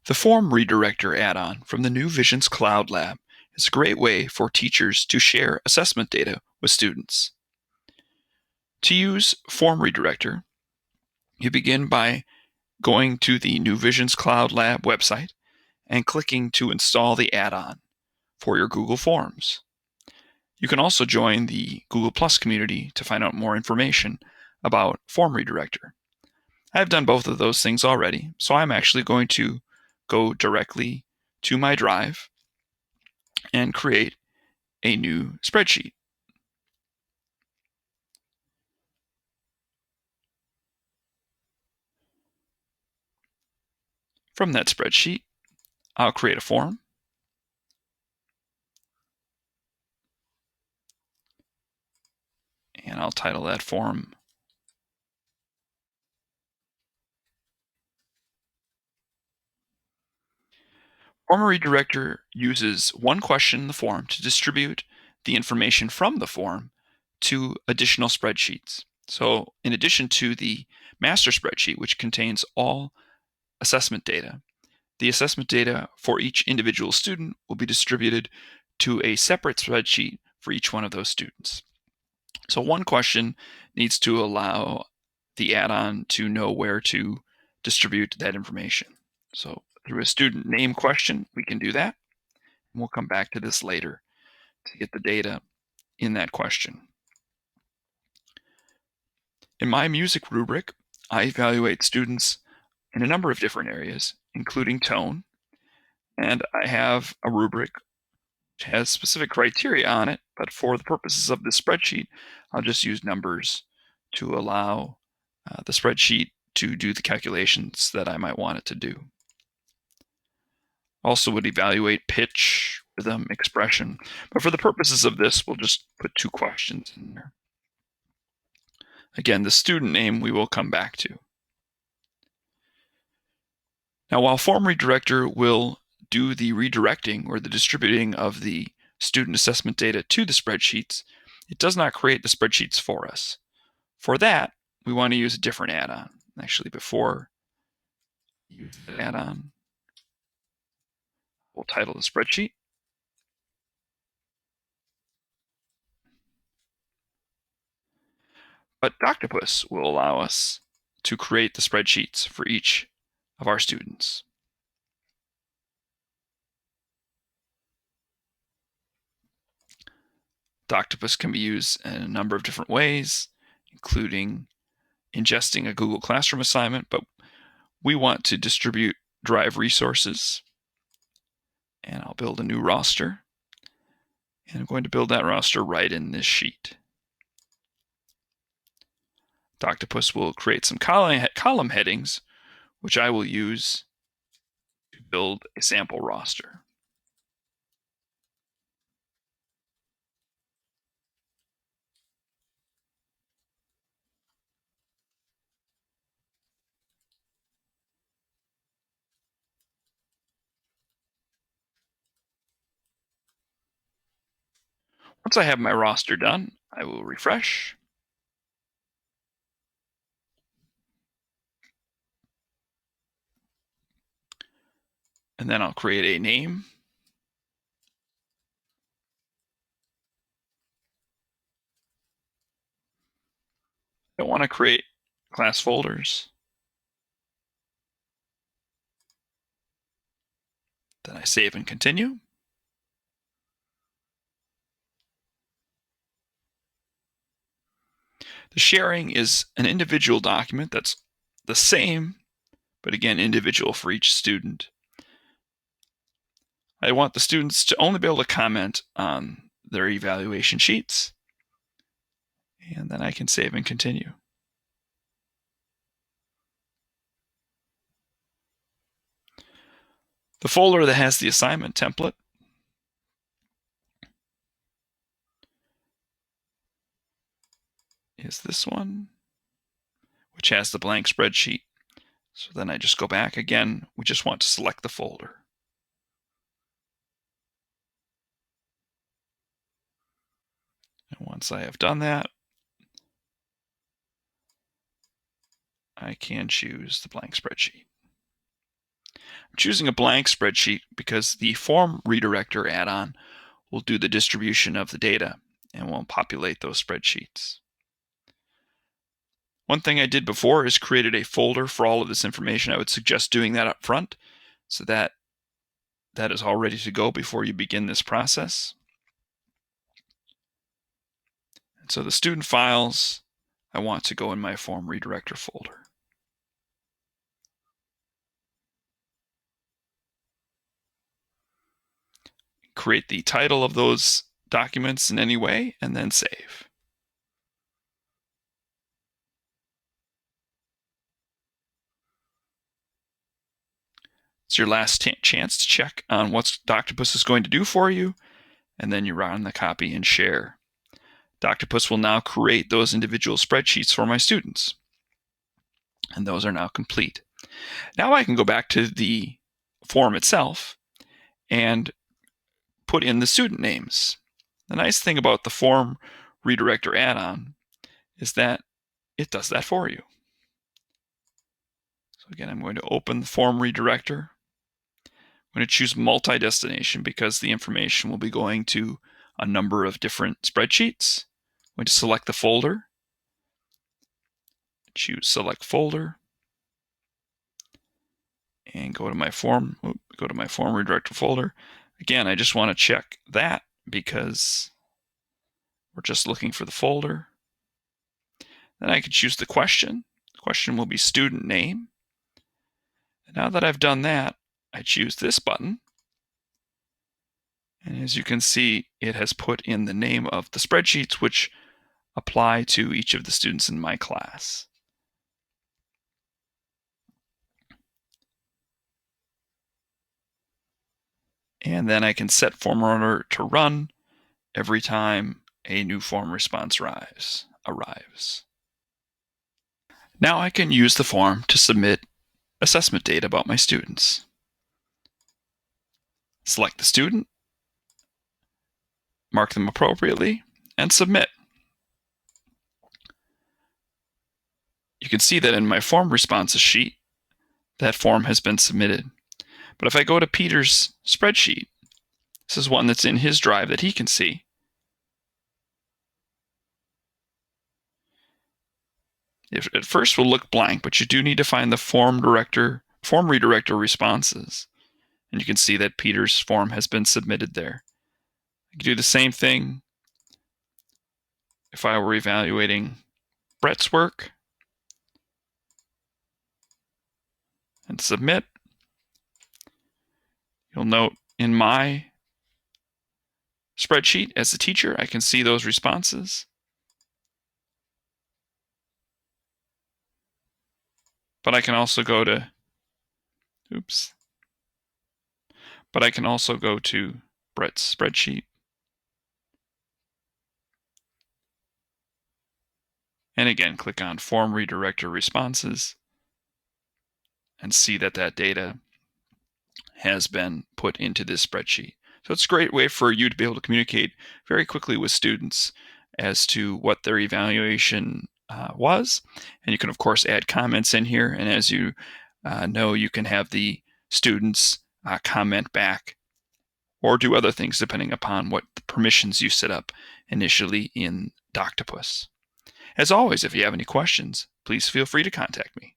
The formRedirector add-on from the New Visions Cloud Lab is a great way for teachers to share assessment data with students. To use formRedirector, you begin by going to the New Visions Cloud Lab website and clicking to install the add-on for your Google Forms. You can also join the Google Plus community to find out more information about formRedirector. I've done both of those things already, so I'm actually going to go directly to my drive and create a new spreadsheet. From that spreadsheet, I'll create a form. And I'll title that form formRedirector uses one question in the form to distribute the information from the form to additional spreadsheets. So in addition to the master spreadsheet, which contains all assessment data, the assessment data for each individual student will be distributed to a separate spreadsheet for each one of those students. So one question needs to allow the add-on to know where to distribute that information. So through a student name question, we can do that. And we'll come back to this later to get the data in that question. In my music rubric, I evaluate students in a number of different areas, including tone, and I have a rubric which has specific criteria on it, but for the purposes of this spreadsheet, I'll just use numbers to allow the spreadsheet to do the calculations that I might want it to do. Also would evaluate pitch, rhythm, expression, but for the purposes of this, we'll just put 2 questions in there. Again, the student name we will come back to. Now, while formRedirector will do the redirecting or the distributing of the student assessment data to the spreadsheets, it does not create the spreadsheets for us. For that, we want to use a different add-on. Actually, before you use the add-on, we'll title the spreadsheet. But Doctopus will allow us to create the spreadsheets for each of our students. Doctopus can be used in a number of different ways, including ingesting a Google Classroom assignment, but we want to distribute drive resources. And I'll build a new roster. And I'm going to build that roster right in this sheet. Doctopus will create some column headings, which I will use to build a sample roster. Once I have my roster done, I will refresh. And then I'll create a name. I want to create class folders. Then I save and continue. The sharing is an individual document that's the same, but again, individual for each student. I want the students to only be able to comment on their evaluation sheets. And then I can save and continue. The folder that has the assignment template is this one, which has the blank spreadsheet. So then I just go back again. We just want to select the folder. And once I have done that, I can choose the blank spreadsheet. choosing a blank spreadsheet because the formRedirector add-on will do the distribution of the data and will populate those spreadsheets. One thing I did before is created a folder for all of this information. I would suggest doing that up front so that that is all ready to go before you begin this process. And so the student files, I want to go in my formRedirector folder. Create the title of those documents in any way, and then save. It's your last chance to check on what Doctopus is going to do for you, and then you run the copy and share. Doctopus will now create those individual spreadsheets for my students, and those are now complete. Now I can go back to the form itself and put in the student names. The nice thing about the formRedirector add-on is that it does that for you. So again, I'm going to open the formRedirector. I'm going to choose multi-destination because the information will be going to a number of different spreadsheets. I'm going to select the folder, choose select folder, and go to my formRedirector folder. Again, I just want to check that because we're just looking for the folder. Then I can choose the question. The question will be student name. And now that I've done that, I choose this button. And as you can see, it has put in the name of the spreadsheets which apply to each of the students in my class. And then I can set form runner to run every time a new form response arrives. Now I can use the form to submit assessment data about my students. Select the student, mark them appropriately, and submit. You can see that in my form responses sheet, that form has been submitted. But if I go to Peter's spreadsheet, this is one that's in his drive that he can see. At first will look blank, but you do need to find the formRedirector responses. And you can see that Peter's form has been submitted there. I could do the same thing if I were evaluating Brett's work. And submit. You'll note in my spreadsheet as a teacher, I can see those responses. But I can also go to, Brett's spreadsheet. And again, click on formRedirector responses and see that that data has been put into this spreadsheet. So it's a great way for you to be able to communicate very quickly with students as to what their evaluation was. And you can, of course, add comments in here. And as you know, you can have the students comment back or do other things depending upon what permissions you set up initially in Doctopus. As always, if you have any questions, please feel free to contact me.